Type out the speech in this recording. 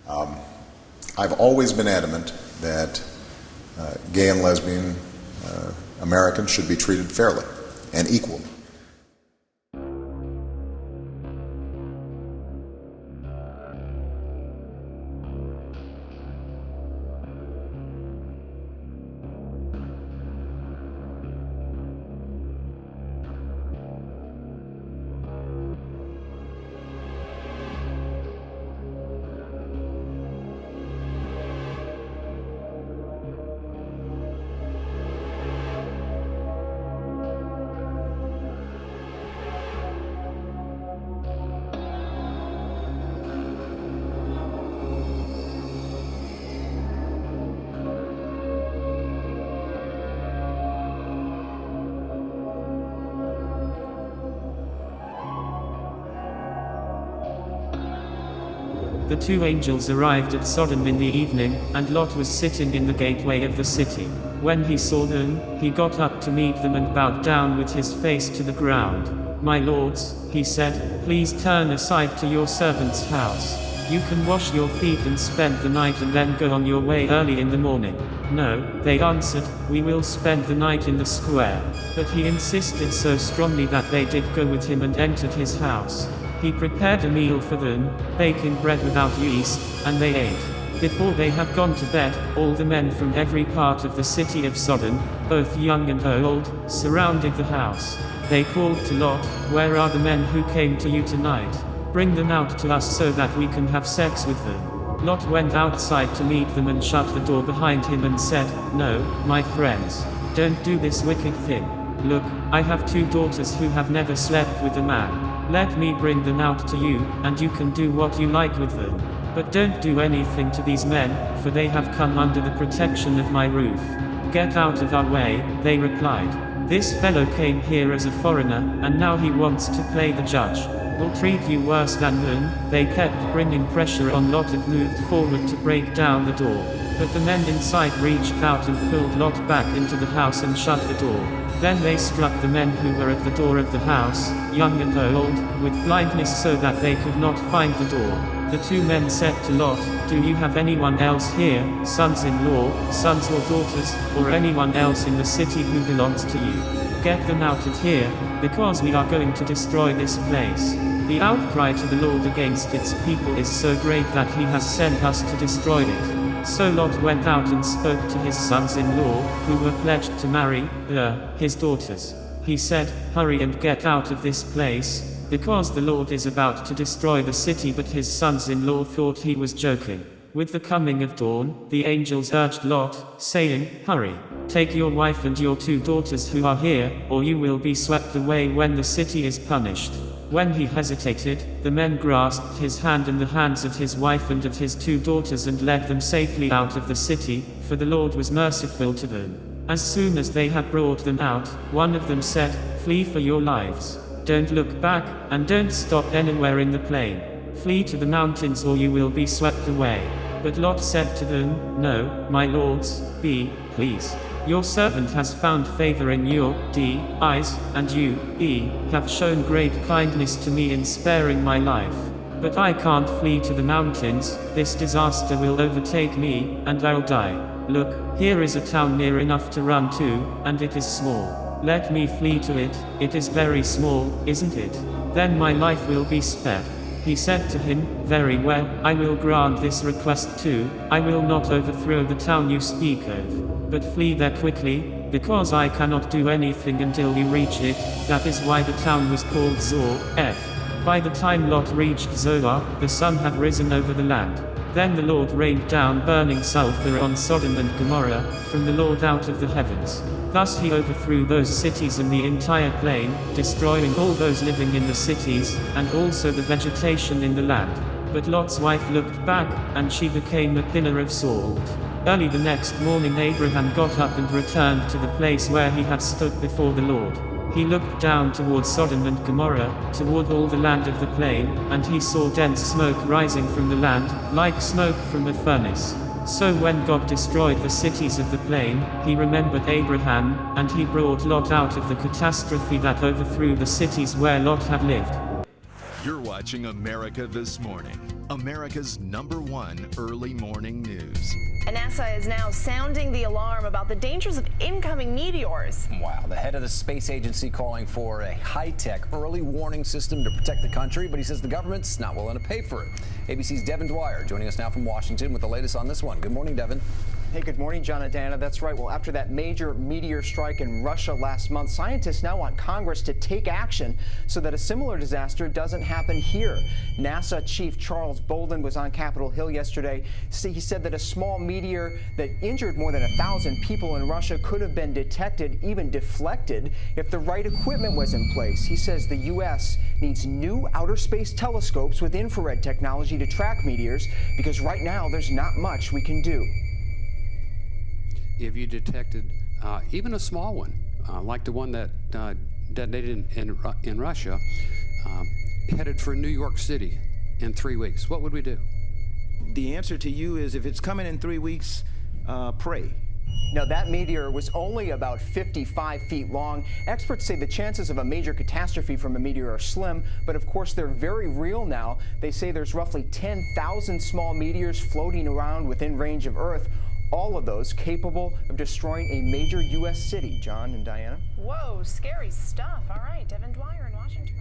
I've always been adamant that gay and lesbian Americans should be treated fairly and equally. The two angels arrived at Sodom in the evening, and Lot was sitting in the gateway of the city. When he saw them, he got up to meet them and bowed down with his face to the ground. "My lords," he said, "please turn aside to your servant's house. You can wash your feet and spend the night and then go on your way early in the morning." "No," they answered, "we will spend the night in the square." But he insisted so strongly that they did go with him and entered his house. He prepared a meal for them, baking bread without yeast, and they ate. Before they had gone to bed, all the men from every part of the city of Sodom, both young and old, surrounded the house. They called to Lot, "Where are the men who came to you tonight? Bring them out to us so that we can have sex with them." Lot went outside to meet them and shut the door behind him and said, "No, my friends, don't do this wicked thing. Look, I have two daughters who have never slept with a man. Let me bring them out to you, and you can do what you like with them. But don't do anything to these men, for they have come under the protection of my roof." "Get out of our way," they replied. "This fellow came here as a foreigner, and now he wants to play the judge. We'll treat you worse than them." They kept bringing pressure on Lot and moved forward to break down the door. But the men inside reached out and pulled Lot back into the house and shut the door. Then they struck the men who were at the door of the house, young and old, with blindness so that they could not find the door. The two men said to Lot, "Do you have anyone else here, sons-in-law, sons or daughters, or anyone else in the city who belongs to you? Get them out of here, because we are going to destroy this place. The outcry to the Lord against its people is so great that he has sent us to destroy it." So Lot went out and spoke to his sons-in-law, who were pledged to marry his daughters. He said, "Hurry and get out of this place, because the Lord is about to destroy the city." But his sons-in-law thought he was joking. With the coming of dawn, the angels urged Lot, saying, "Hurry, take your wife and your two daughters who are here, or you will be swept away when the city is punished." When he hesitated, the men grasped his hand and the hands of his wife and of his two daughters and led them safely out of the city, for the Lord was merciful to them. As soon as they had brought them out, one of them said, "Flee for your lives. Don't look back, and don't stop anywhere in the plain. Flee to the mountains or you will be swept away." But Lot said to them, "No, my lords, please. Your servant has found favor in your eyes, and you have shown great kindness to me in sparing my life. But I can't flee to the mountains. This disaster will overtake me, and I'll die. Look, here is a town near enough to run to, and it is small. Let me flee to it. It is very small, isn't it? Then my life will be spared." He said to him, "Very well, I will grant this request too. I will not overthrow the town you speak of. But flee there quickly, because I cannot do anything until you reach it." That is why the town was called Zoar. By the time Lot reached Zoar, the sun had risen over the land. Then the Lord rained down burning sulfur on Sodom and Gomorrah, from the Lord out of the heavens. Thus he overthrew those cities and the entire plain, destroying all those living in the cities, and also the vegetation in the land. But Lot's wife looked back, and she became a pillar of salt. Early the next morning Abraham got up and returned to the place where he had stood before the Lord. He looked down toward Sodom and Gomorrah, toward all the land of the plain, and he saw dense smoke rising from the land, like smoke from a furnace. So when God destroyed the cities of the plain, he remembered Abraham, and he brought Lot out of the catastrophe that overthrew the cities where Lot had lived. You're watching America This Morning, America's #1 early morning news. And NASA is now sounding the alarm about the dangers of incoming meteors. Wow, the head of the space agency calling for a high-tech early warning system to protect the country, but he says the government's not willing to pay for it. ABC's Devin Dwyer joining us now from Washington with the latest on this one. Good morning, Devin. Hey, good morning, John and Diana. That's right. Well, after that major meteor strike in Russia last month, scientists now want Congress to take action so that a similar disaster doesn't happen here. NASA Chief Charles Bolden was on Capitol Hill yesterday. He said that a small meteor that injured more than 1,000 people in Russia could have been detected, even deflected, if the right equipment was in place. He says the U.S. needs new outer space telescopes with infrared technology to track meteors because right now there's not much we can do. If you detected even a small one, like the one that detonated in Russia, headed for New York City in 3 weeks, what would we do? The answer to you is if it's coming in 3 weeks, pray. Now, that meteor was only about 55 feet long. Experts say the chances of a major catastrophe from a meteor are slim, but of course they're very real now. They say there's roughly 10,000 small meteors floating around within range of Earth, all of those capable of destroying a major U.S. city. John and Diana? Whoa, scary stuff. All right, Devin Dwyer in Washington.